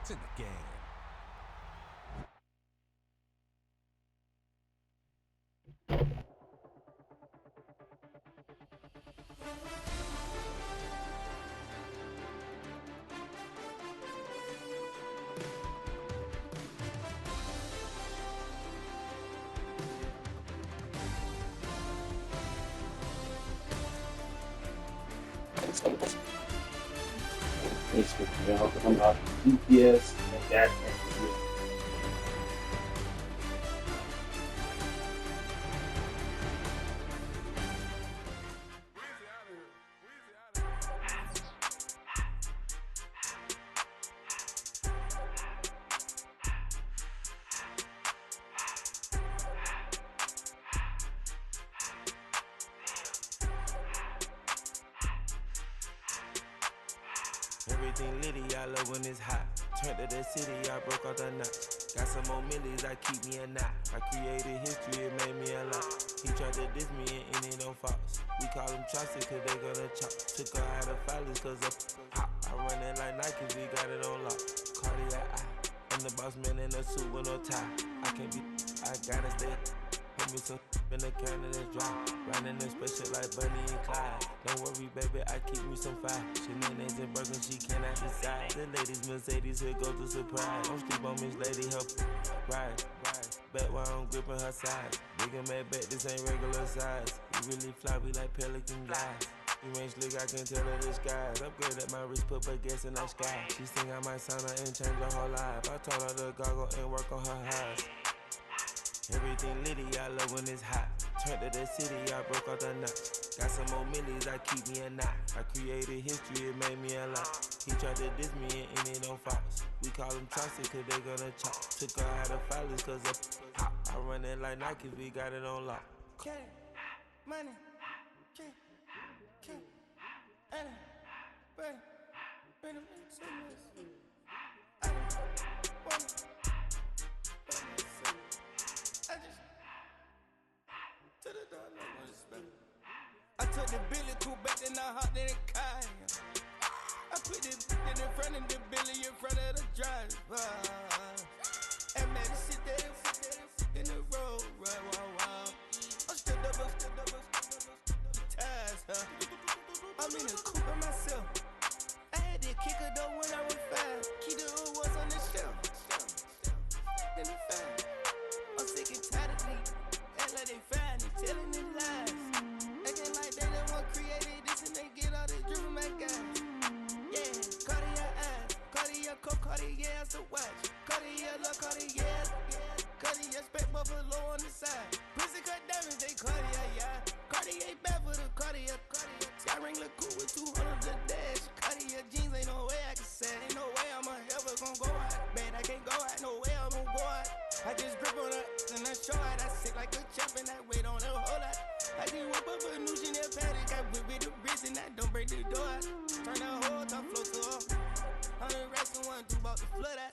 to the game. Facebook, I'm not UPS and that. Everything litty, I love when it's hot. Turned to the city, I broke out the notch. Got some more millies, I keep me a knot. I created history, it made me a lot. He tried to diss me and it on Fox. We call them chopsticks cause they gonna chop. Took her out of filers cause of pop. I run it like Nike, we got it on lock. Cardiac eye. I'm the boss man in a suit with no tie. I can't be, I gotta stay. Put me some in the can of this dry. Riding this special like Bunny and Clyde. Don't worry, baby, I keep me some fire. Shenanigans and Birkin, she cannot decide. The ladies Mercedes, here goes the surprise. Don't sleep on Miss Lady, help ride. Bet while I'm gripping her side. Big and mad bet, this ain't regular size. We really fly, we like pelican guys. You ain't slick, I can tell her the skies. Upgrade at my wrist, put baguettes in the sky. She think I might sign her and change her whole life. I told her to goggle and work on her highs. Everything litty, I love when it's hot. Turned to the city, I broke out the notch. Got some more millies, I keep me a knot. I created history, it made me a lot. He tried to diss me and it on Fox. We call them chopsticks cause they gonna chop. Took her out of filers cause of pop. I run it like Nike, we got it on lock. Cash, money, cash, Anna, bring it so much. I just to the door, no more respect. I took the Billy cool back, then I hopped in the car. I put the in front of the Billy in front of the driver. And man, sit there in the road, right, wow. I'm still double, ties, huh? I'm in the coupe by myself. I had to kick her though when I was 5. Keep the old was on the shelf. Then the 5. I'm sick and tired of me. Act like they find it, telling them lies. Acting like they the one created this and they get all this drip from my guys. Yeah, Cartier eyes, Cartier coat, Cartier ass to watch. Cartier look, Cartier, Cartier spec buffalo on the side. Pussy cut diamonds, they Cartier, yeah. Cartier bad for the Cartier. Sky ring look cool with 200 the dash. Cartier jeans, ain't no way I can say. Ain't no way I'm ever gonna go out. Man, I can't go out, no way I'm gonna go out. I just grip on her and I show out. I sit like a champ and I wait on her whole lot. I just whip up a new Chanel paddock. I whip with the wrist and I don't break the door out. Turn the whole top float to her. 100 racks and 1 2 about to flood out.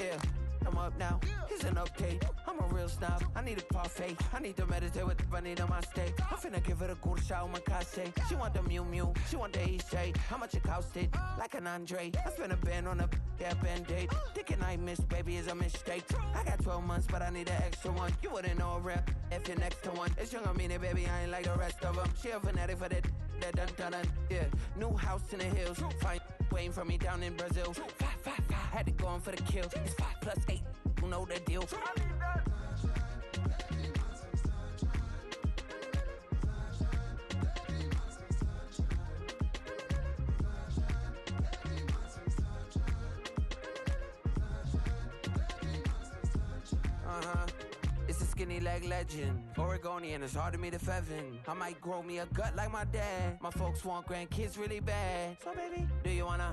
Yeah, I'm up now. Here's an update. I'm a real snob. I need a parfait. I need to meditate with the bunny on my steak. I'm finna give it a good shot with my case. She want the Mew Mew. She want the EJ. How much it costed? Like an Andre. I spent a band on a band-aid. Thinking I missed, baby, is a mistake. I got 12 months, but I need an extra one. You wouldn't know a rep if you're next to one. It's young, I mean it, baby. I ain't like the rest of them. She a fanatic for that dun. Yeah, new house in the hills. Fine, waiting for me down in Brazil. Five. Had to go on for the kill. It's 5 + 8. You know the deal. skinny leg legend. Oregonian, it's hard to meet a Fevin. I might grow me a gut like my dad. My folks want grandkids really bad. So baby, do you wanna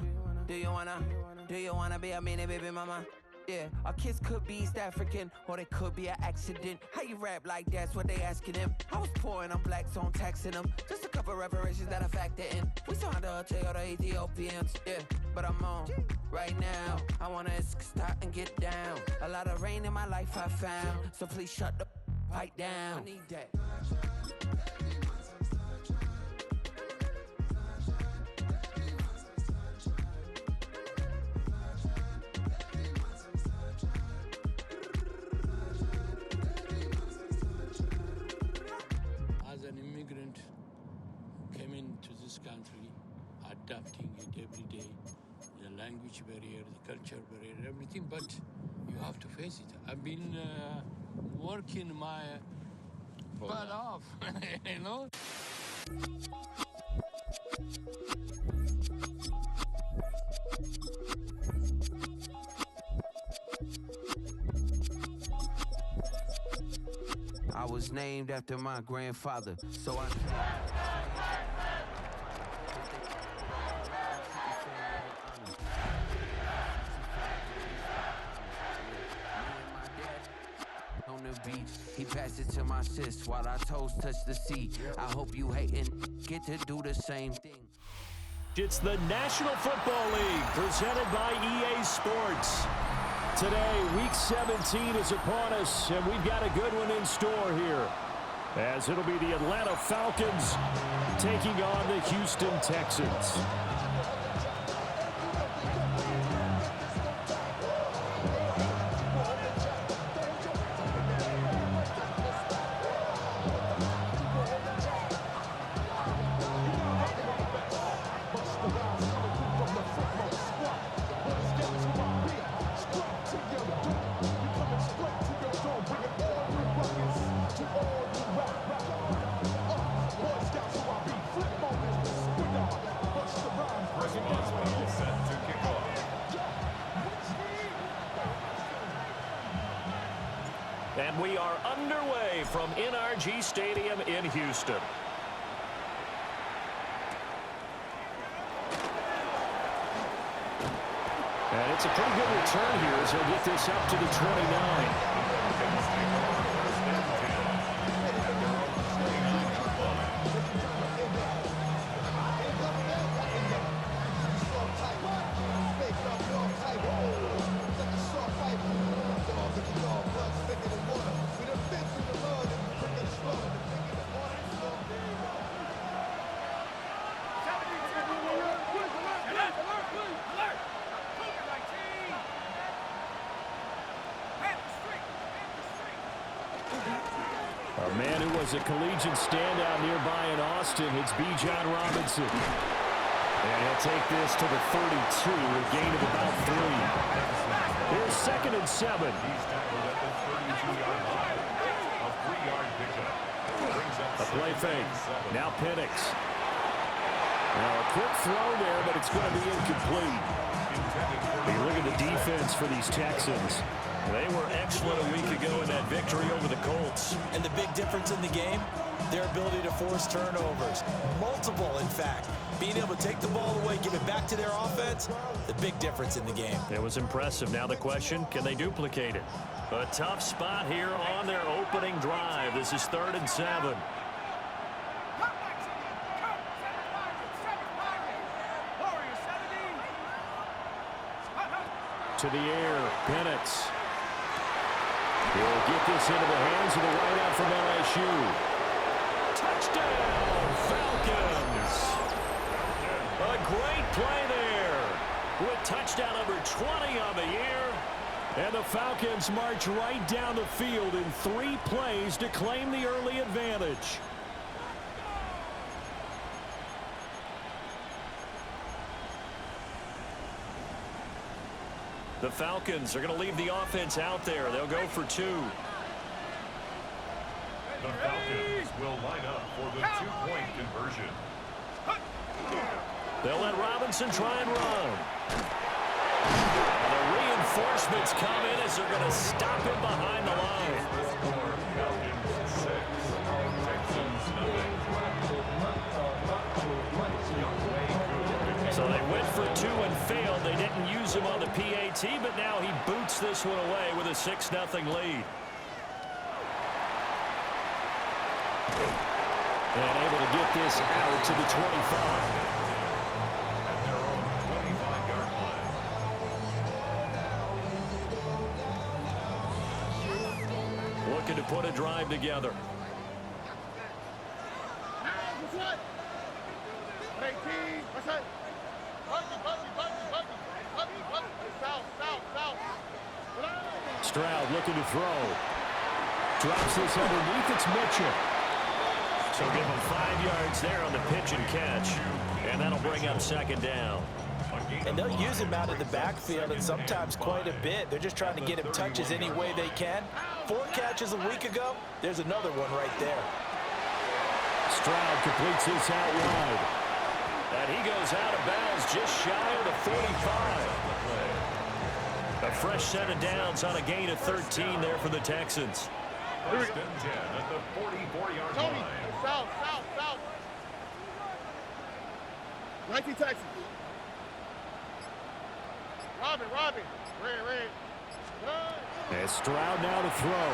be a mini baby mama? Yeah, our kids could be East African, or they could be an accident. How you rap like that's what they asking him. I was poor and I'm black, so I'm taxing them. Just a couple reparations that I factor in. We saw the other Ethiopians, yeah, but I'm on right now. I wanna start and get down. A lot of rain in my life I found, so please shut the pipe down. I need that. As an immigrant, came into this country, adapting it every day, the language barrier, the culture barrier, everything, but you have to face it. I've been working my butt off, you know? I was named after my grandfather, so I... On the beach, he passed it to my sis while our toes touch the seat. I hope you hatin' get to do the same thing. It's the National Football League presented by EA Sports. Today, Week 17 is upon us, and we've got a good one in store here, as it'll be the Atlanta Falcons taking on the Houston Texans. And we are underway from NRG Stadium in Houston. And it's a pretty good return here as he'll get this up to the 29. A man who was a collegiate standout nearby in Austin, it's B. John Robinson. And he'll take this to the 32, a gain of about 3. Here's 2nd and 7. A play fake. Now Penix. Now a quick throw there, but it's going to be incomplete. You look at the defense for these Texans. They were excellent a week ago in that victory over the Colts. And the big difference in the game, their ability to force turnovers. Multiple, in fact. Being able to take the ball away, give it back to their offense, the big difference in the game. It was impressive. Now the question, can they duplicate it? A tough spot here on their opening drive. This is 3rd and 7. To the air, Penix. He'll get this into the hands of the wideout from LSU. Touchdown, Falcons! A great play there with touchdown number 20 on the year. And the Falcons march right down the field in 3 plays to claim the early advantage. The Falcons are going to leave the offense out there. They'll go for 2. The Falcons will line up for the 2-point conversion. They'll let Robinson try and run. And the reinforcements come in as they're going to stop him behind the line. So they went for 2 and failed. They didn't use him on the PAT, but now he boots this one away with a 6-0 lead. And able to get this out to the 25. At their own 25-yard line. Looking to put a drive together. Stroud looking to throw. Drops this underneath. It's Mitchell. So give him 5 yards there on the pitch and catch. And that'll bring up 2nd down. And they'll use him out of the backfield, and sometimes quite a bit. They're just trying to get him touches any way they can. 4 catches a week ago. There's another one right there. Stroud completes this out wide. And he goes out of bounds just shy of the 45. A fresh set of downs on a gain of 13 there for the Texans. First and 10 at the 44-yard line. South. 19 Texans. Robin. Red. And Stroud now to throw.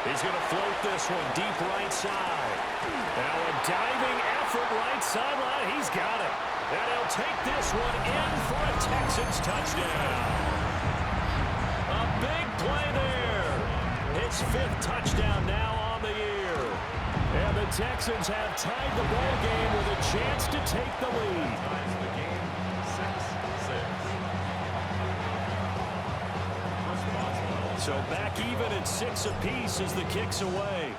He's going to float this one deep right side. Now a diving effort right sideline. He's got it. And he'll take this one in for a Texans touchdown. A big play there. His 5th touchdown now on the year. And the Texans have tied the ball game with a chance to take the lead. Ties the game 6-6. So back even at 6 apiece as the kick's away.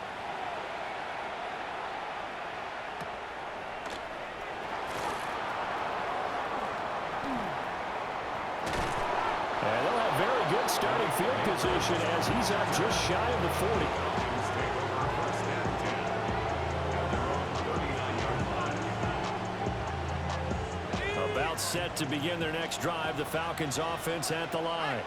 And they'll have very good starting field position as he's up just shy of the 40. About set to begin their next drive, the Falcons offense at the line.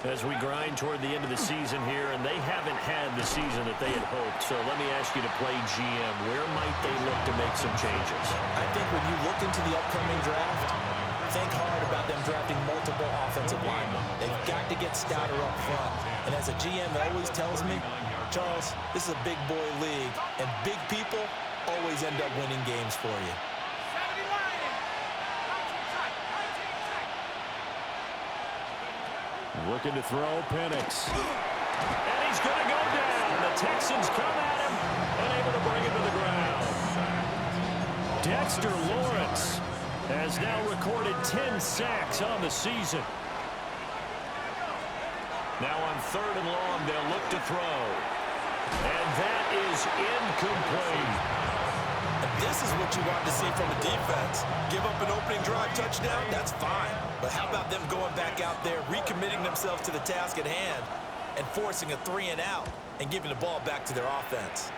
As we grind toward the end of the season here, and they haven't had the season that they had hoped. So let me ask you to play GM. Where might they look to make some changes? I think when you look into the upcoming draft, think hard about them drafting multiple offensive linemen. They've got to get stouter up front. And as a GM always tells me, Charles, this is a big boy league, and big people always end up winning games for you. Looking to throw, Penix. And he's going to go down. The Texans come at him, unable to bring him to the ground. Dexter Lawrence has now recorded 10 sacks on the season. Now on 3rd and long, they'll look to throw. And that is incomplete. And this is what you want to see from a defense. Give up an opening drive touchdown, that's fine. But how about them going back out there, recommitting themselves to the task at hand, and forcing a 3 and out, and giving the ball back to their offense?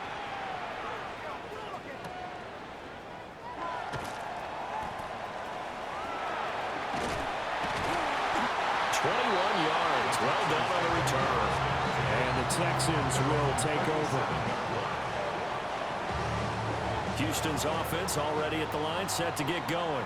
Well done on the return. And the Texans will take over. Houston's offense already at the line, set to get going.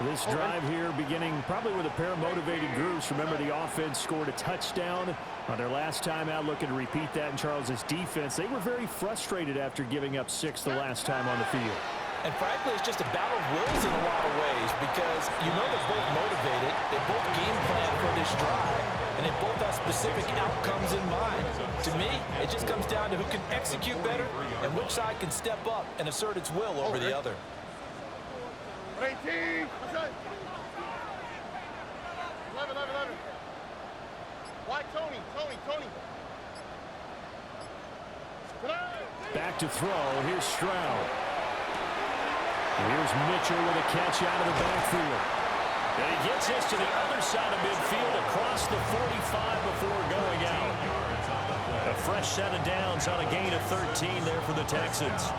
This drive here beginning probably with a pair of motivated groups. Remember, the offense scored a touchdown on their last time out, looking to repeat that in Charles's defense. They were very frustrated after giving up 6 the last time on the field. And frankly, it's just a battle of wills in a lot of ways, because you know they're both motivated, they both game plan for this drive, and they both have specific outcomes in mind. To me, it just comes down to who can execute better and which side can step up and assert its will over the other. 18. What's that? 11. White Tony. Back to throw. Here's Stroud. Here's Mitchell with a catch out of the backfield. And he gets this to the other side of midfield across the 45 before going out. A fresh set of downs on a gain of 13 there for the Texans.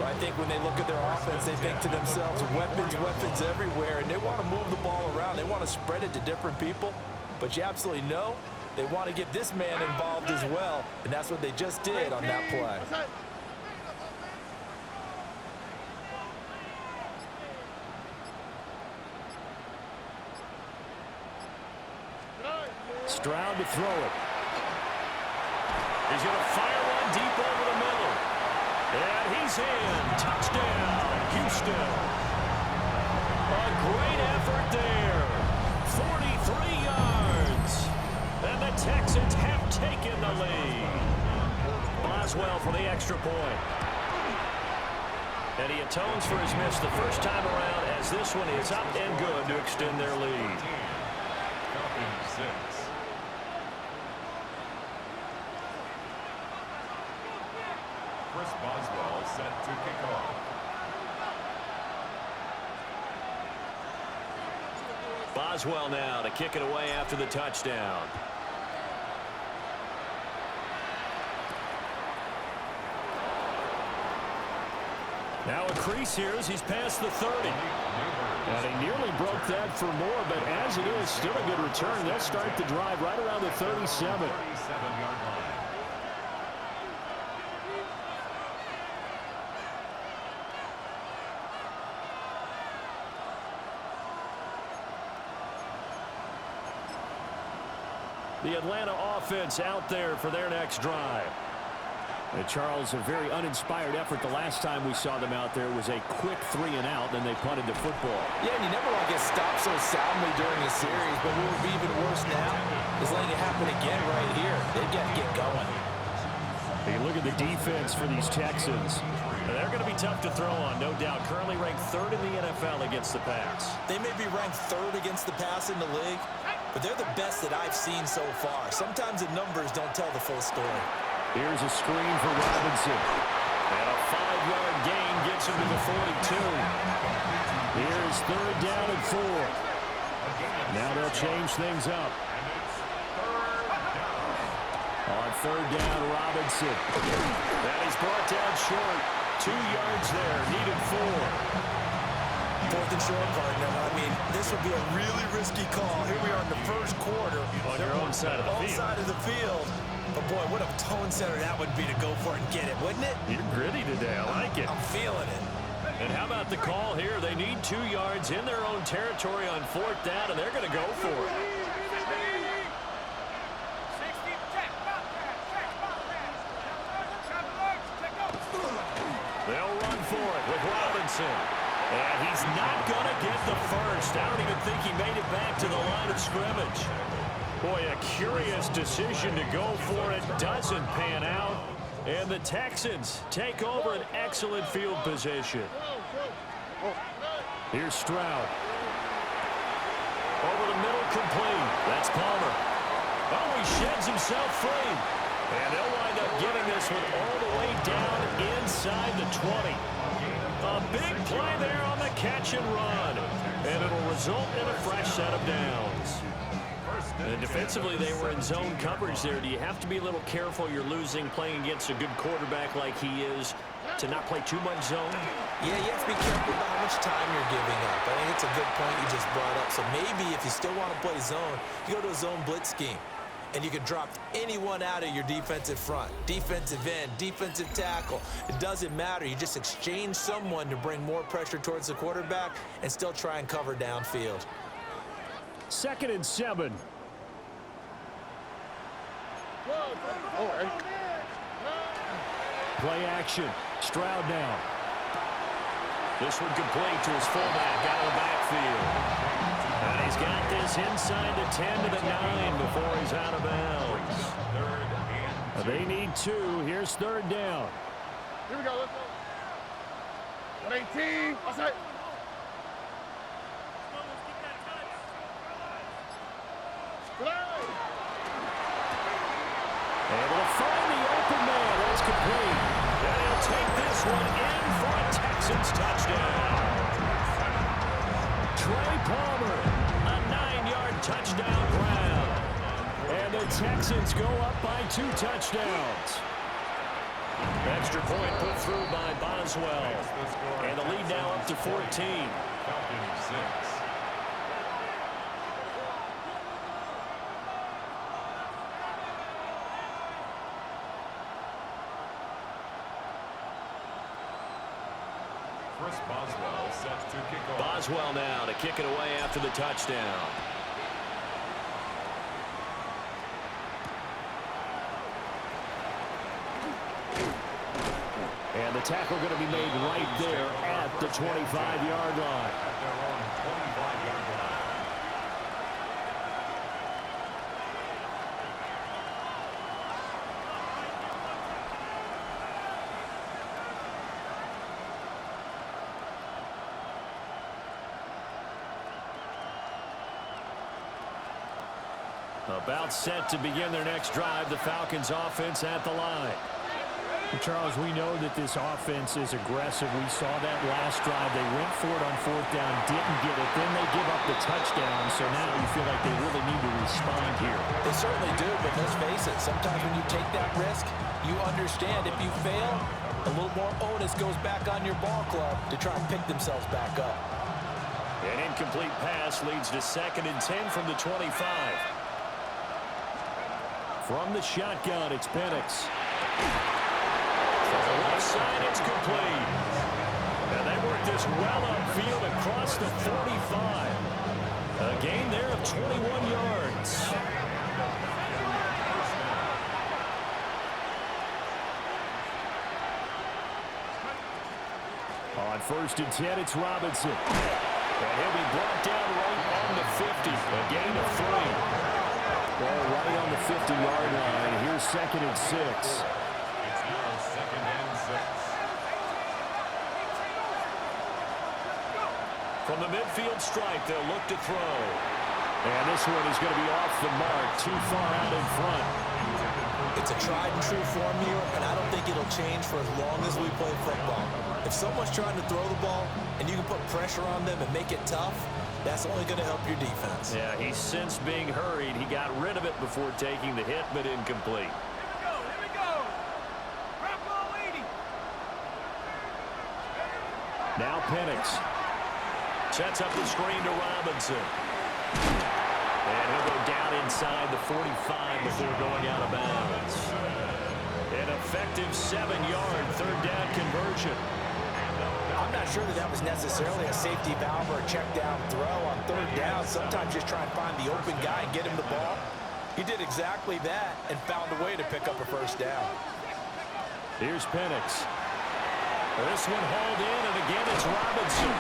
Well, I think when they look at their offense, they think to themselves, weapons everywhere, and they want to move the ball around. They want to spread it to different people. But you absolutely know they want to get this man involved as well, and that's what they just did on that play. Stroud to throw it. He's going to fire one deep over the middle. And he's in. Touchdown, Houston. A great effort there. 43 yards. And the Texans have taken the lead. Boswell for the extra point. And he atones for his miss the first time around as this one is up and good to extend their lead. Chris Boswell set to kick off. Boswell now to kick it away after the touchdown. Now a crease here as he's past the 30. And he nearly broke that for more, but as it is, still a good return. They'll start the drive right around the 37. 37-yard line. The Atlanta offense out there for their next drive. And Charles, a very uninspired effort. The last time we saw them out there was a quick 3-and-out, then they punted the football. Yeah, and you never want to get stopped so soundly during the series, but what would be even worse now is letting it happen again right here. They've got to get going. Hey, look at the defense for these Texans. They're going to be tough to throw on, no doubt. Currently ranked 3rd in the NFL against the pass. They may be ranked 3rd against the pass in the league, but they're the best that I've seen so far. Sometimes the numbers don't tell the full story. Here's a screen for Robinson. And a 5-yard gain gets him to the 42. Here's 3rd down and 4. Now they'll change things up. On 3rd down, Robinson. And he's brought down short. 2 yards there, needed 4. 4th and short, partner. I mean, this would be a really risky call. Here we are in the first quarter. On your own side of the field. Side of the field. But, boy, what a tone setter that would be to go for it and get it, wouldn't it? You're gritty today. I like it. I'm feeling it. And how about the call here? They need 2 yards in their own territory on 4th down, and they're going to go for it. They'll run for it with Robinson. And he's not going to get the first. I don't even think he made it back to the line of scrimmage. Boy, a curious decision to go for it. Doesn't pan out. And the Texans take over an excellent field position. Here's Stroud. Over the middle, complete. That's Palmer. Oh, he sheds himself free. And they'll wind up getting this one all the way down inside the 20. A big play there on the catch and run. And it'll result in a fresh set of downs. And defensively, they were in zone coverage there. Do you have to be a little careful? You're losing playing against a good quarterback like he is to not play too much zone? Yeah, you have to be careful about how much time you're giving up. I think it's a good point you just brought up. So maybe if you still want to play zone, you go to a zone blitz scheme. And you can drop anyone out of your defensive front. Defensive end, defensive tackle. It doesn't matter. You just exchange someone to bring more pressure towards the quarterback and still try and cover downfield. 2nd and 7. Play action. Stroud now. This one complete to his fullback out of the backfield. And he's got this inside the 10 to the 9 before he's out of bounds. They need 2. Here's 3rd down. Here we go. Let's go. 118. Outside. Able to find the open man. That's complete. And he'll take this one in for a Texans touchdown. Trey Palmer, a 9-yard touchdown ground. And the Texans go up by 2 touchdowns. Extra point put through by Boswell. And the lead now up to 14. Falcons 6. Chris Boswell set to kick off. Boswell now to kick it away after the touchdown. And the tackle going to be made right there at the 25-yard line. At their own 25-yard line. About set to begin their next drive, the Falcons offense at the line. Charles, we know that this offense is aggressive. We saw that last drive. They went for it on fourth down, didn't get it. Then they give up the touchdown. So now you feel like they really need to respond here. They certainly do, but let's face it. Sometimes when you take that risk, you understand if you fail, a little more onus goes back on your ball club to try and pick themselves back up. An incomplete pass leads to 2nd and 10 from the 25. From the shotgun, it's Penix. Left side, it's complete. And they work this well upfield across the 45. A gain there of 21 yards. On 1st and 10, it's Robinson. And he'll be brought down right on the 50. A gain of 3. Well, right on the 50-yard line. Here's 2nd and 6. It's now 2nd and 6. From the midfield stripe, they'll look to throw. And this one is going to be off the mark, too far out in front. It's a tried-and-true formula, and I don't think it'll change for as long as we play football. If someone's trying to throw the ball and you can put pressure on them and make it tough, that's only going to help your defense. Yeah, he's since being hurried. He got rid of it before taking the hit, but incomplete. Here we go. Grab ball 80. Now Penix sets up the screen to Robinson. And he'll go down inside the 45 before going out of bounds. An effective 7-yard 3rd down conversion. I'm not sure that was necessarily a safety valve or a check down throw on 3rd down. Sometimes just try and find the open guy and get him the ball. He did exactly that and found a way to pick up a 1st down. Here's Penix. This one hauled in, and again it's Robinson.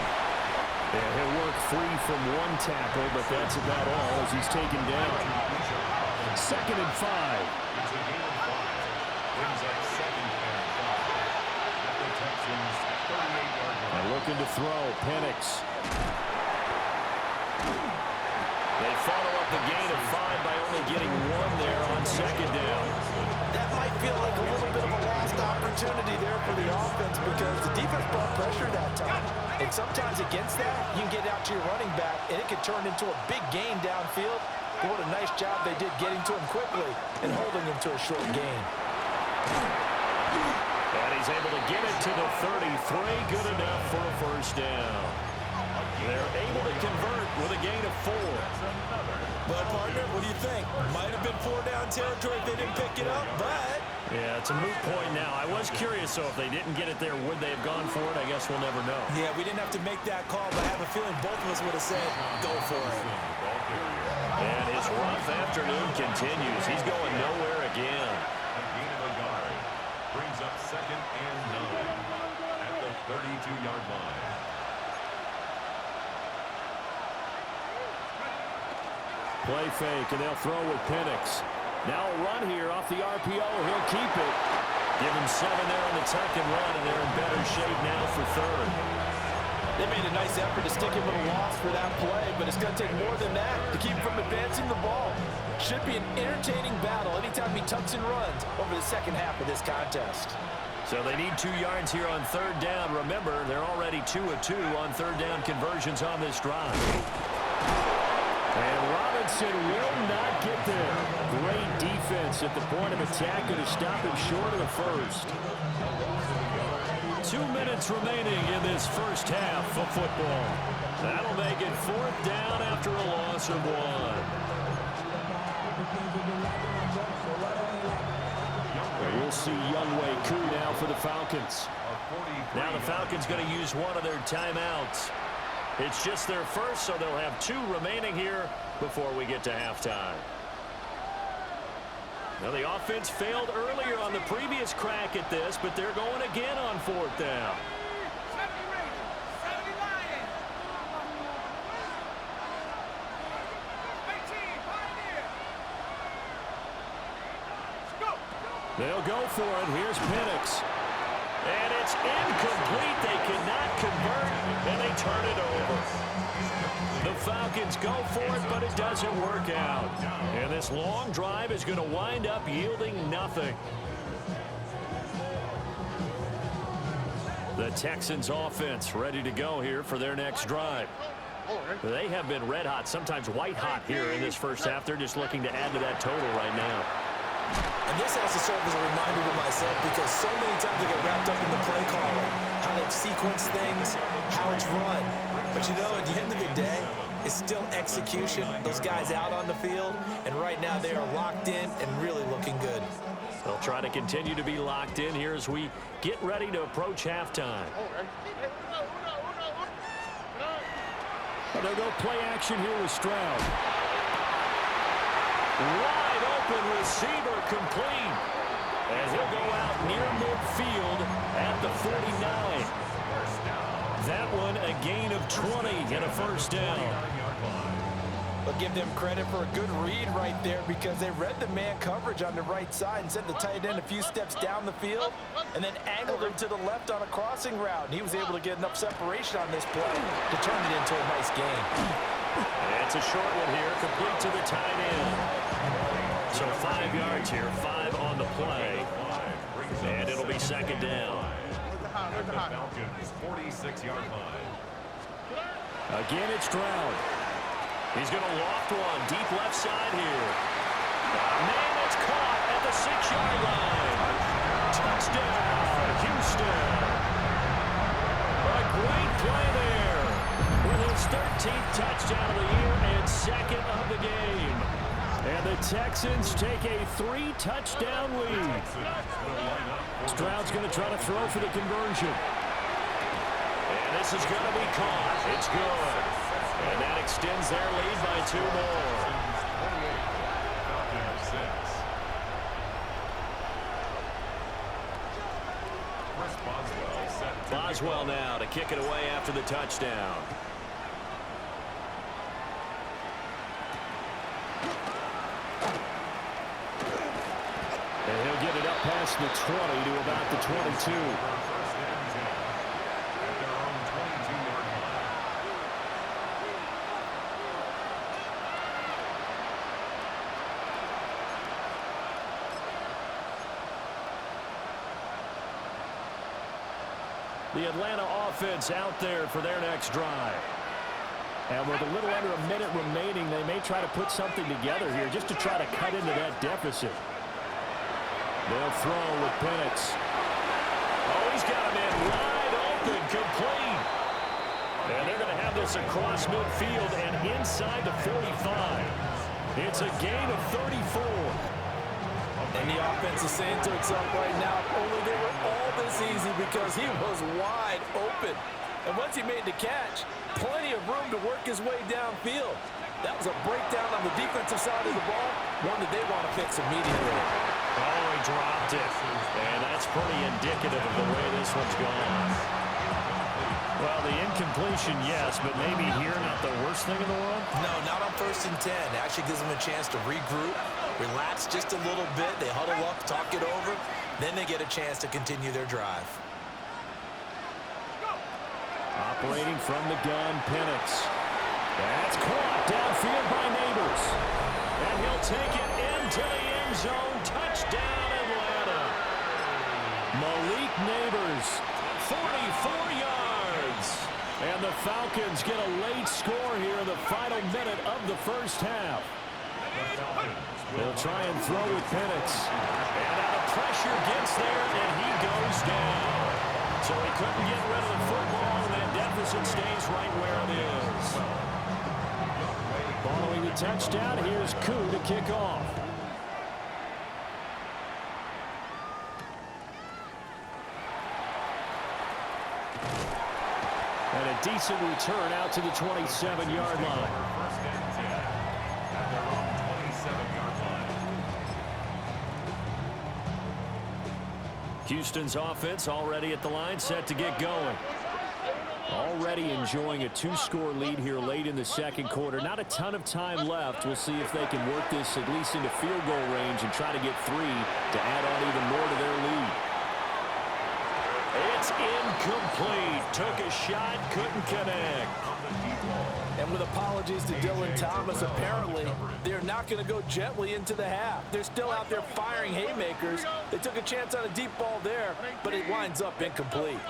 And he'll work free from one tackle, but that's about all as he's taken down. 2nd and 5. It's a gain of 5. Brings up 2nd and 5. At the Texans' 38-yard line. And looking to throw, Penix. They follow up the gain of 5 by only getting 1 there on 2nd down. That might feel like a little bit of a lost opportunity there for the offense because the defense brought pressure that time. And sometimes against that, you can get out to your running back, and it can turn into a big gain downfield. But what a nice job they did getting to him quickly and holding him to a short gain. And he's able to get it to the 33. Good enough for a 1st down. They're able to convert with a gain of 4. But, partner, what do you think? Might have been 4-down territory if they didn't pick it up, but... Yeah, it's a moot point now. I was curious, so if they didn't get it there, would they have gone for it? I guess we'll never know. Yeah, we didn't have to make that call, but I have a feeling both of us would have said, go for it. And his rough afternoon continues. He's going nowhere again. A gain of a yard. Brings up 2nd and 9. At the 32-yard line. Play fake, and they'll throw with Penix. Now a run here off the RPO. He'll keep it. Give him 7 there on the tuck and run, and they're in better shape now for 3rd. They made a nice effort to stick him with a loss for that play, but it's going to take more than that to keep him from advancing the ball. Should be an entertaining battle anytime he tucks and runs over the 2nd half of this contest. So they need 2 yards here on 3rd down. Remember, they're already 2 of 2 on 3rd down conversions on this drive. And Robinson will not get there. Great defense at the point of attack to stop him short of the 1st. 2 minutes remaining in this 1st half of football. That'll make it 4th down after a loss of 1. We'll see Younghoe Koo now for the Falcons. Now the Falcons going to use one of their timeouts. It's just their first, so they'll have 2 remaining here before we get to halftime. Well, the offense failed earlier on the previous crack at this, but they're going again on 4th down. They'll go for it. Here's Penix. And it's incomplete. They cannot convert, and they turn it over. The Falcons go for it, but it doesn't work out. And this long drive is going to wind up yielding nothing. The Texans offense ready to go here for their next drive. They have been red hot, sometimes white hot here in this first half. They're just looking to add to that total right now. And this has to serve as a reminder to myself because so many times I get wrapped up in the play calling, how they sequence things, how it's run. But you know, at the end of the day, it's still execution. Those guys out on the field, and right now they are locked in and really looking good. They'll try to continue to be locked in here as we get ready to approach halftime. They'll go play action here with Stroud. Wide open receiver complete. And he'll go out near midfield at the 49. That one a gain of 20 and a first down. But give them credit for a good read right there because they read the man coverage on the right side and sent the tight end a few steps down the field and then angled him to the left on a crossing route. And he was able to get enough separation on this play to turn it into a nice game. It's a short one here, complete to the tight end. So 5 yards here, 5 on the play. And it'll be second down. The Falcons 46-yard line. Again, it's Stroud. He's going to loft one deep left side here. Man, it's caught at the 6-yard line. Touchdown, Houston. A great play there with his 13th touchdown of the year and second of the game. And the Texans take a 3-touchdown lead. Stroud's going to try to throw for the conversion. And this is going to be caught. It's good. And that extends their lead by 2 more. Boswell now to kick it away after the touchdown. And he'll get it up past the 20 to about the 22. The Atlanta offense out there for their next drive. And with a little under a minute remaining, they may try to put something together here just to try to cut into that deficit. They'll throw with Penix. Oh, he's got him in wide open, complete. And they're going to have this across midfield and inside the 45. It's a gain of 34. And the offense is saying to itself right now, only they were all this easy because he was wide open. And once he made the catch, plenty of room to work his way downfield. That was a breakdown on the defensive side of the ball, one that they want to fix immediately. Oh, he dropped it. And that's pretty indicative of the way this one's gone. Well, the incompletion, yes, but maybe here not the worst thing in the world? No, not on 1st and 10. It actually gives them a chance to regroup, relax just a little bit. They huddle up, talk it over. Then they get a chance to continue their drive. Operating from the gun, Penix. That's caught downfield by Neighbors. And he'll take it into the end zone. Touchdown, Atlanta. Malik Neighbors, 44 yards. And the Falcons get a late score here in the final minute of the first half. They'll try and throw with Penix. And now the pressure gets there, and he goes down. So he couldn't get rid of the football, and that deficit stays right where it is. Following the touchdown, here's Koo to kick off. And a decent return out to the 27-yard line. Houston's offense already at the line, set to get going. Already enjoying a 2-score lead here late in the second quarter. Not a ton of time left. We'll see if they can work this at least into field goal range and try to get 3 to add on even more to their lead. It's incomplete. Took a shot, couldn't connect. And with apologies to Dylan Thomas, apparently they're not going to go gently into the half. They're still out there firing haymakers. They took a chance on a deep ball there, but it winds up incomplete.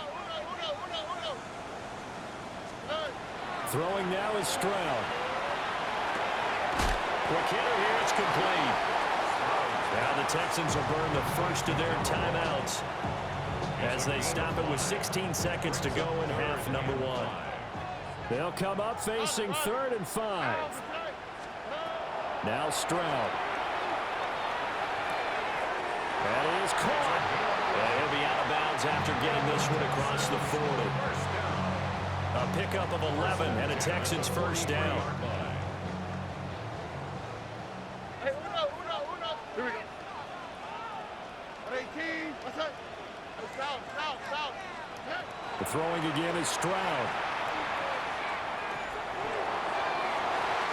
Throwing now is Stroud. Quick hitter here, it's complete. Now the Texans will burn the first of their timeouts as they stop it with 16 seconds to go in half number 1. They'll come up facing 3rd and 5. Now Stroud. That is caught. And he'll be out of bounds after getting this one across the 40. A pickup of 11 and a Texans first down. Hey, Uno. Here we go. 18. What's up? South. The throwing again is Stroud.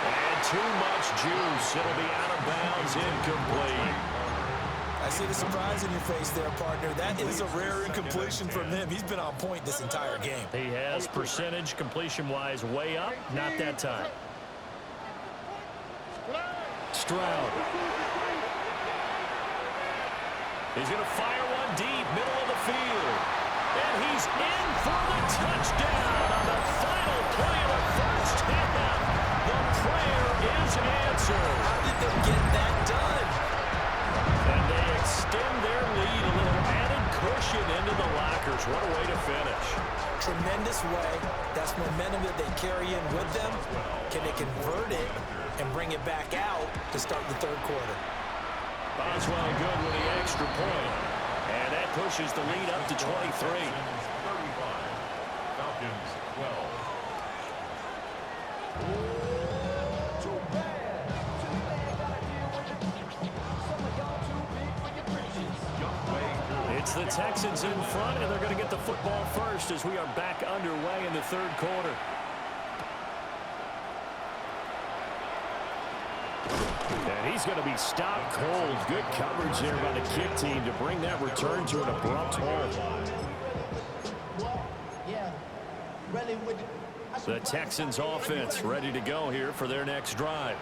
And too much juice. It'll be out of bounds, incomplete. I see the surprise in your face there, partner. That is a rare incompletion from him. He's been on point this entire game. He has percentage completion-wise way up. Not that time. Stroud. He's going to fire one deep, middle of the field. And he's in for the touchdown on the final play of the first half. The prayer is answered. How did they get that done? And they extend their lead, a little added cushion into the lockers. What a way to finish. Tremendous way. That's momentum that they carry in with them. Can they convert it and bring it back out to start the third quarter? Boswell good with the extra point. And that pushes the lead up to 23. 35. Falcons 12. It's the Texans in front, and they're going to get the football first as we are back underway in the third quarter. And he's going to be stopped cold. Good coverage there by the kick team to bring that return to an abrupt halt. The Texans offense ready to go here for their next drive.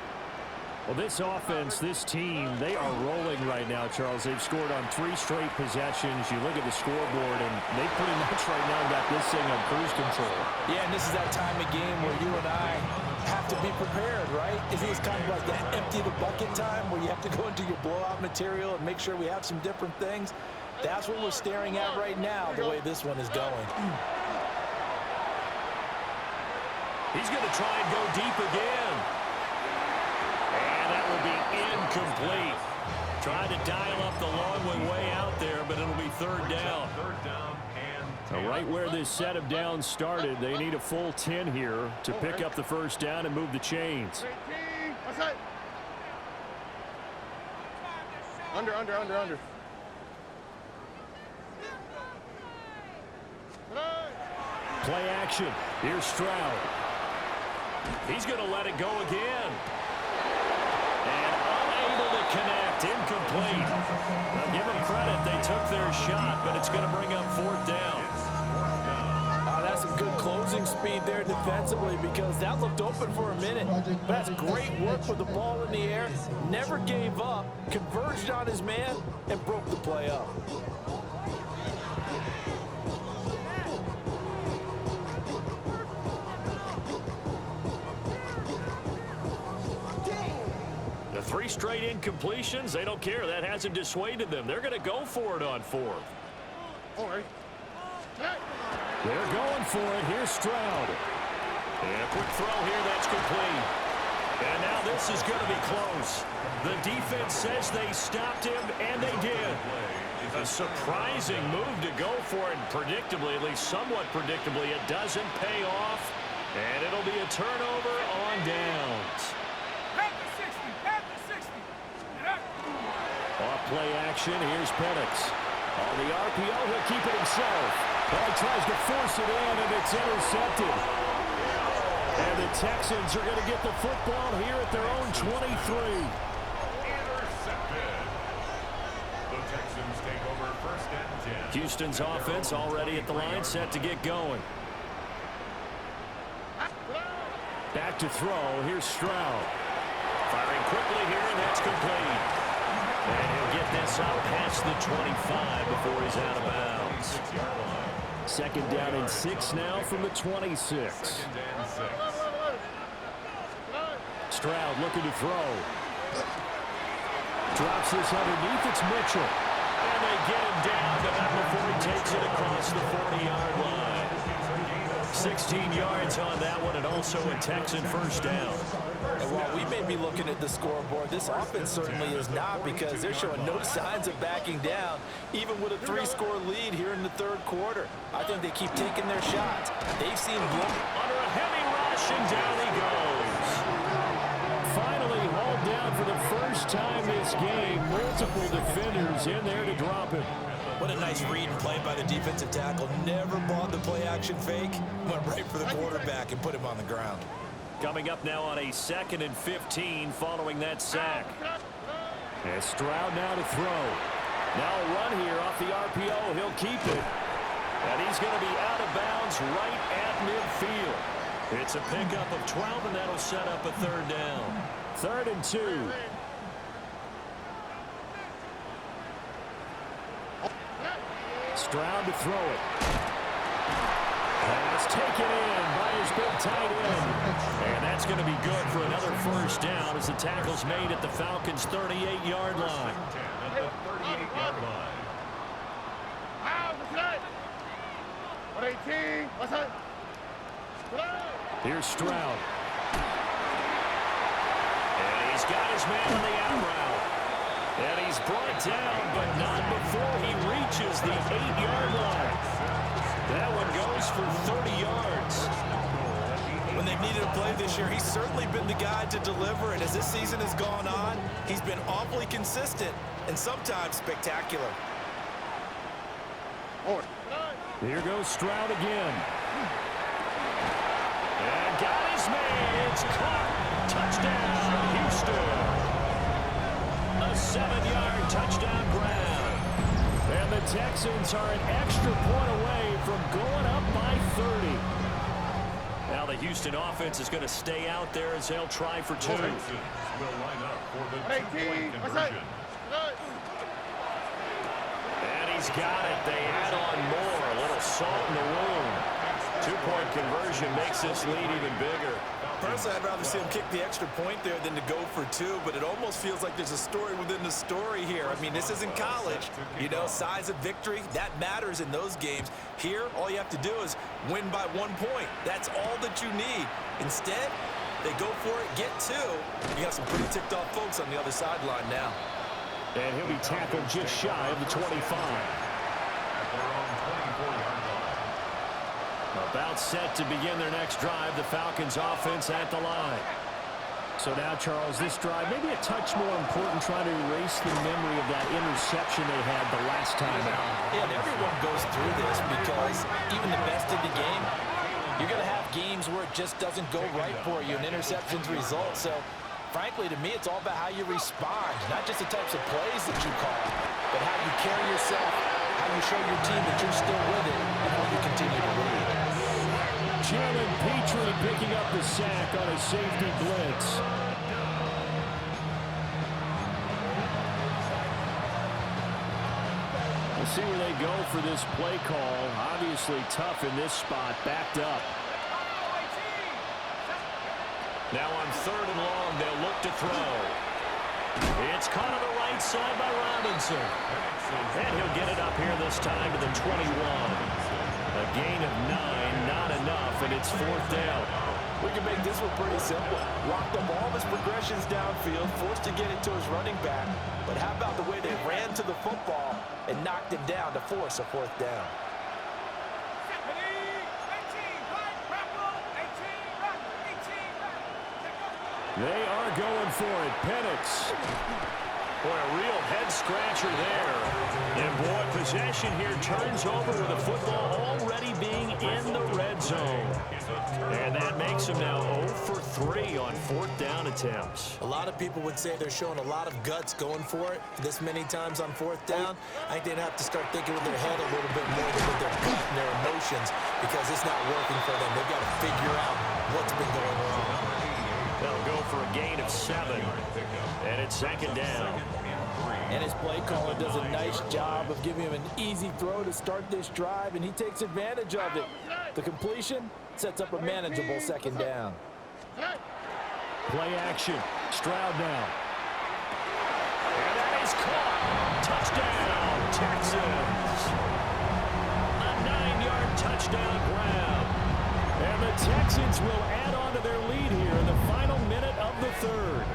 Well, this offense, this team, they are rolling right now, Charles. They've scored on 3 straight possessions. You look at the scoreboard, and they pretty much right now got this thing on cruise control. Yeah, and this is that time of game where you and I have to be prepared, right? It's kind of like that empty the bucket time where you have to go into your blowout material and make sure we have some different things. That's what we're staring at right now, the way this one is going. He's going to try and go deep again. And that will be incomplete. Tried to dial up the long way out there, but it'll be 3rd down. So right where this set of downs started, they need a full 10 here to pick up the first down and move the chains. 18. What's that? Under. Play action. Here's Stroud. He's going to let it go again. And unable to connect. Incomplete. Now give them credit. They took their shot, but it's going to bring up 4th down. That's some good closing speed there defensively because that looked open for a minute. That's great work with the ball in the air. Never gave up. Converged on his man and broke the play up. The 3 straight incompletions, they don't care. That hasn't dissuaded them. They're going to go for it on 4th. All right. They're going for it. Here's Stroud. And a quick throw here. That's complete. And now this is going to be close. The defense says they stopped him, and they did. A surprising move to go for it. Predictably, at least somewhat predictably, it doesn't pay off. And it'll be a turnover on downs. Off play action. Here's Penix. On the RPO, he'll keep it himself. But he tries to force it in, and it's intercepted. And the Texans are going to get the football here at their own 23. Intercepted. The Texans take over first and 10. Houston's offense already at the line, set to get going. Back to throw. Here's Stroud. Firing quickly here, and that's complete. And he'll get this out past the 25 before he's out of bounds. Second down and 6 now from the 26. Stroud looking to throw. Drops this underneath. It's Mitchell. And they get him down to that before he takes it across the 40-yard line. 16 yards on that one, and also a Texan first down. And while we may be looking at the scoreboard, this offense certainly is not, because they're showing no signs of backing down, even with a 3-score lead here in the third quarter. I think they keep taking their shots. They've seen blow under a heavy rush, and down he goes. Finally hauled down for the first time this game. Multiple defenders in there to drop him. What a nice read and play by the defensive tackle. Never bought the play-action fake. Went right for the quarterback and put him on the ground. Coming up now on a 2nd and 15 following that sack. And Stroud now to throw. Now a run here off the RPO. He'll keep it. And he's going to be out of bounds right at midfield. It's a pickup of 12, and that'll set up a third down. 3rd and 2. Stroud to throw it. Pass taken in by his big tight end. And that's going to be good for another first down as the tackle's made at the Falcons' 38-yard line. At the 38-yard line. 18. What's that? Here's Stroud. And he's got his man on the out route. And he's brought down, but not before he reaches the 8-yard line. That one goes for 30 yards. When they've needed a play this year, he's certainly been the guy to deliver. And as this season has gone on, he's been awfully consistent and sometimes spectacular. Here goes Stroud again. And got his man. It's caught. Touchdown, Houston. A 7-yard touchdown grab. And the Texans are an extra point away from going up by 30. Now the Houston offense is going to stay out there as they'll try for 2. Will line up for the 2-point conversion. And he's got it. They add on more. A little salt in the wound. 2-point conversion makes this lead even bigger. Personally, I'd rather see him kick the extra point there than to go for 2, but it almost feels like there's a story within the story here. I mean, this isn't college. You know, size of victory, that matters in those games. Here, all you have to do is win by 1 point. That's all that you need. Instead, they go for it, get 2. You got some pretty ticked off folks on the other sideline now. And he'll be tackled just shy of the 25. About set to begin their next drive. The Falcons offense at the line. So now, Charles, this drive maybe a touch more important, trying to erase the memory of that interception they had the last time out. Yeah, and everyone goes through this because even the best in the game, you're going to have games where it just doesn't go right for you, and interceptions result. So, frankly, to me, it's all about how you respond, not just the types of plays that you call, but how you carry yourself, how you show your team that you're still with it, and how you continue to lead. Jalen Petrie picking up the sack on a safety blitz. We'll see where they go for this play call. Obviously tough in this spot, backed up. Now on 3rd and long, they'll look to throw. It's caught on the right side by Robinson. And he'll get it up here this time to the 21. A gain of 9, not enough, and it's 4th down. We can make this one pretty simple. Locked up all of his progressions downfield, forced to get it to his running back. But how about the way they ran to the football and knocked him down to force a 4th down? They are going for it. Penix Boy, a real head-scratcher there. And, boy, possession here turns over with the football already being in the red zone. And that makes them now 0 for 3 on 4th down attempts. A lot of people would say they're showing a lot of guts going for it this many times on 4th down. I think they'd have to start thinking with their head a little bit more than with their gut and their emotions because it's not working for them. They've got to figure out what's been going wrong. They'll go for a gain of 7, and it's 2nd down. And his play caller does a nice job of giving him an easy throw to start this drive, and he takes advantage of it. The completion sets up a manageable 2nd down. Play action. Stroud now. And that is caught. Touchdown, Texans. A 9-yard touchdown grab. And the Texans will add on to their lead here in the final minute of the 3rd.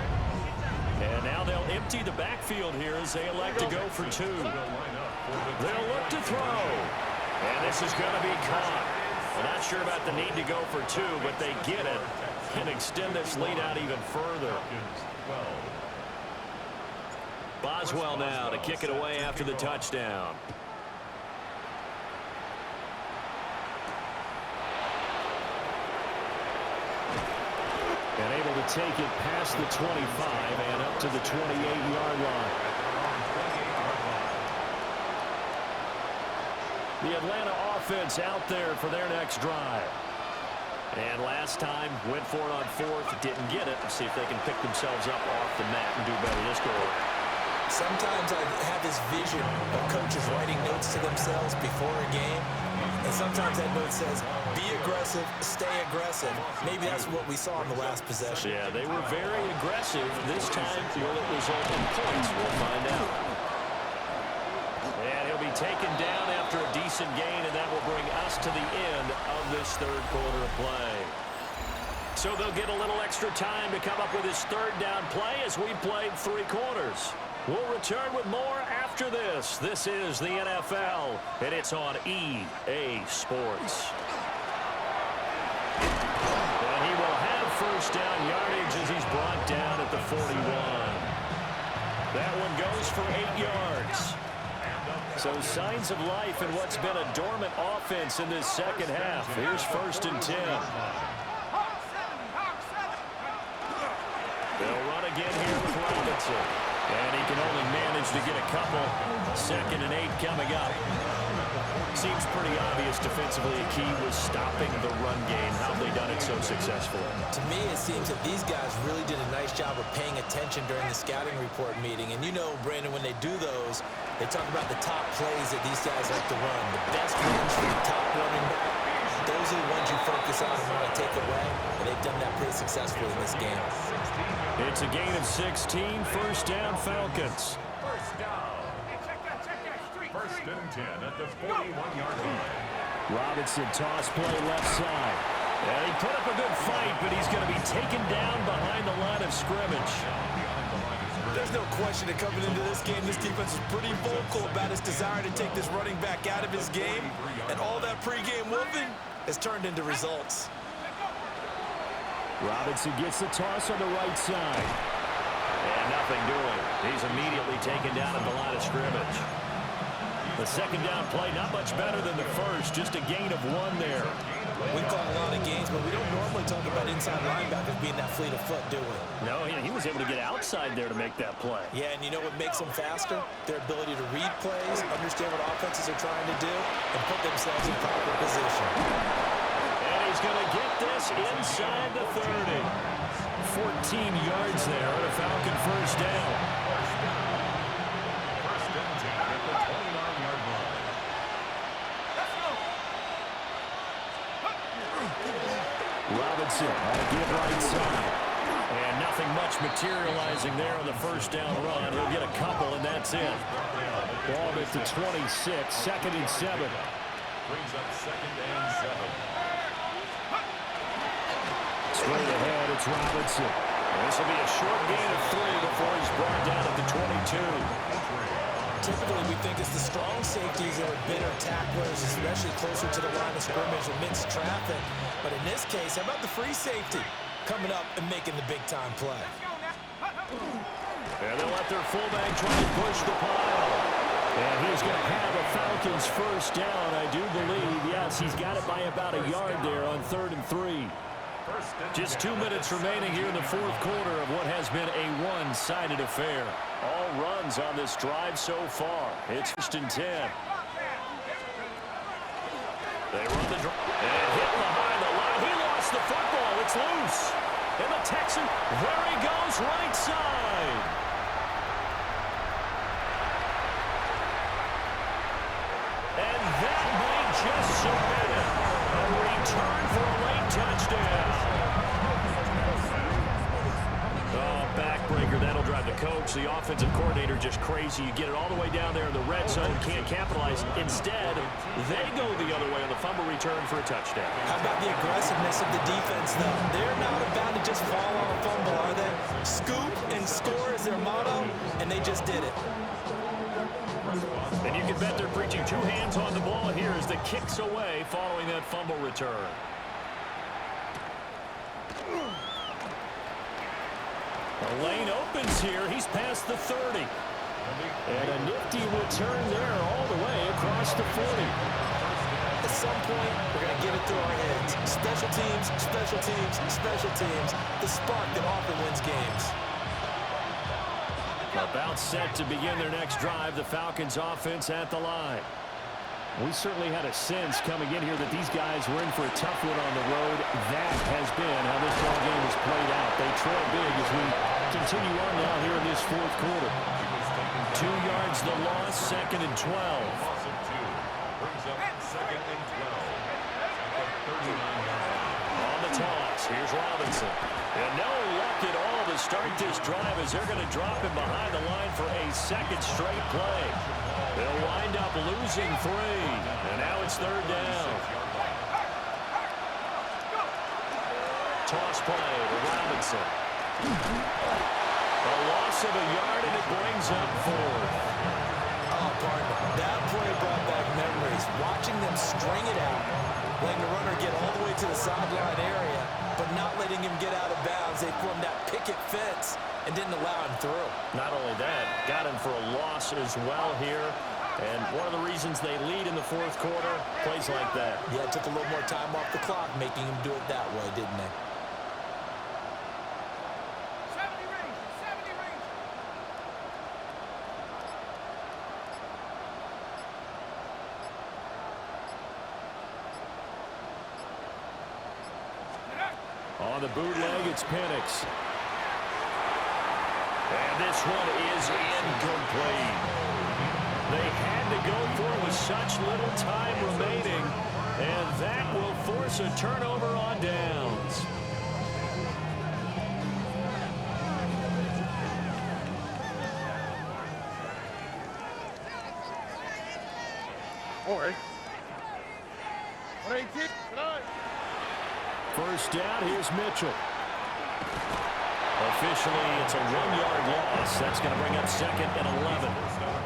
And now they'll empty the backfield here as they elect to go for 2. They'll look to throw. And this is going to be caught. I'm not sure about the need to go for 2, but they get it and extend this lead out even further. Boswell now to kick it away after the touchdown. And able to take it past the 25 and up to the 28-yard line. The Atlanta offense out there for their next drive. And last time, went for it on 4th, didn't get it. Let's see if they can pick themselves up off the mat and do better this go. Sometimes I have this vision of coaches writing notes to themselves before a game. And sometimes that note says, be aggressive, stay aggressive. Maybe that's what we saw in the last possession. Yeah, they were very aggressive. This time, will it result in points? We'll find out. And he'll be taken down after a decent gain, and that will bring us to the end of this 3rd quarter of play. So they'll get a little extra time to come up with his 3rd down play as we played 3 quarters. We'll return with more after this. This is the NFL, and it's on EA Sports. And he will have 1st down yardage as he's brought down at the 41. That one goes for 8 yards. So signs of life in what's been a dormant offense in this 2nd half. Here's 1st and 10. They'll run again here with Robinson. And he can only manage to get a couple. 2nd and 8 coming up. Seems pretty obvious defensively a key was stopping the run game. How have they done it so successfully? To me, it seems that these guys really did a nice job of paying attention during the scouting report meeting. And you know, Brandon, when they do those, they talk about the top plays that these guys like to run. The best ones from the top running back. Those are the ones you focus on and want to take away. And they've done that pretty successfully in this game. It's a gain of 16, 1st down Falcons. 1st down. 1st and 10 at the 41-yard line. Robinson toss play left side. And he put up a good fight, but he's going to be taken down behind the line of scrimmage. There's no question that coming into this game, this defense is pretty vocal about its desire to take this running back out of his game. And all that pregame whooping has turned into results. Robinson gets the toss on the right side. And nothing doing. He's immediately taken down at the line of scrimmage. The 2nd down play, not much better than the 1st, just a gain of 1 there. We call a lot of games, but we don't normally talk about inside linebackers being that fleet of foot, do we? No, he was able to get outside there to make that play. Yeah, and you know what makes them faster? Their ability to read plays, understand what offenses are trying to do, and put themselves in proper position. And he's going to get this inside the 30. 14 yards there on a Falcon 1st down. 1st and 10 at the 29-yard line. Robinson on a give right side. And nothing much materializing there on the 1st down run. He'll get a couple, and that's it. Ball at the 26, 2nd and 7. Brings up 2nd and 7. Straight ahead, it's Robinson. This will be a short gain of 3 before he's brought down at the 22. Typically, we think it's the strong safeties that are better tacklers, especially closer to the line of scrimmage amidst traffic. But in this case, how about the free safety coming up and making the big-time play? And they'll let their fullback try to push the pile. And he's going to have a Falcons first down, I do believe. Yes, he's got it by about a yard there on 3rd and 3. Just 2 minutes remaining here in the fourth quarter of what has been a one-sided affair. All runs on this drive so far. It's 1st and 10. They run the drive and hit behind the line. He lost the football. It's loose. And the Texan, there he goes, right side. And that might just submit it. A return for a late touchdown. Oh, backbreaker. That'll drive the coach. The offensive coordinator just crazy. You get it all the way down there in the red zone. Can't capitalize. Instead, they go the other way on the fumble return for a touchdown. How about the aggressiveness of the defense, though? They're not about to just fall on a fumble, are they? Scoop and score is their motto, and they just did it. And you can bet they're preaching 2 hands on the ball here as the kick's away following that fumble return. The lane opens here. He's past the 30. And a nifty return there all the way across the 40. At some point, we're going to get it through our heads. Special teams, special teams, special teams. The spark that often wins games. About set to begin their next drive. The Falcons offense at the line. We certainly had a sense coming in here that these guys were in for a tough one on the road. That has been how this ball game has played out. They trail big as we continue on now here in this fourth quarter. 2 yards the loss, 2nd and 12. Loss of 2. Brings up 2nd and 12. At the 39-yard line. On the toss, here's Robinson. And no luck at all to start this drive as they're going to drop him behind the line for a 2nd straight play. They'll wind up losing 3. And now it's 3rd down. Toss play to Robinson. A loss of a yard, and it brings up 4th. Oh, partner, that play brought back memories. Watching them string it out, letting the runner get all the way to the sideline area, but not letting him get out of bounds. They formed that picket fence and didn't allow him through. Not only that, got him for a loss as well here. And one of the reasons they lead in the fourth quarter, plays like that. Yeah, it took a little more time off the clock, making him do it that way, didn't they? On the bootleg, it's Penix. And this one is incomplete. They had to go for it with such little time remaining, and that will force a turnover on downs. All right. 118. First down, here's Mitchell. Officially, it's a 1-yard loss. That's going to bring up 2nd and 11.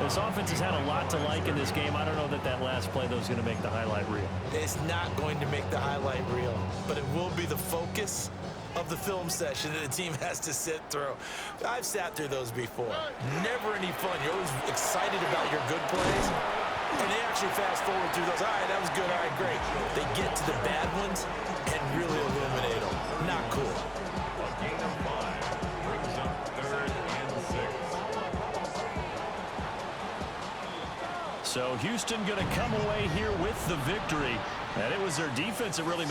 This offense has had a lot to like in this game. I don't know that that last play, though, is going to make the highlight reel. It's not going to make the highlight reel, but it will be the focus of the film session that the team has to sit through. I've sat through those before. Never any fun. You're always excited about your good plays, and they actually fast forward through those. All right, that was good. All right, great. They get to the bad ones and really illuminate them. Not cool. A gain of 5 brings up 3rd and 6. So Houston going to come away here with the victory. And it was their defense that really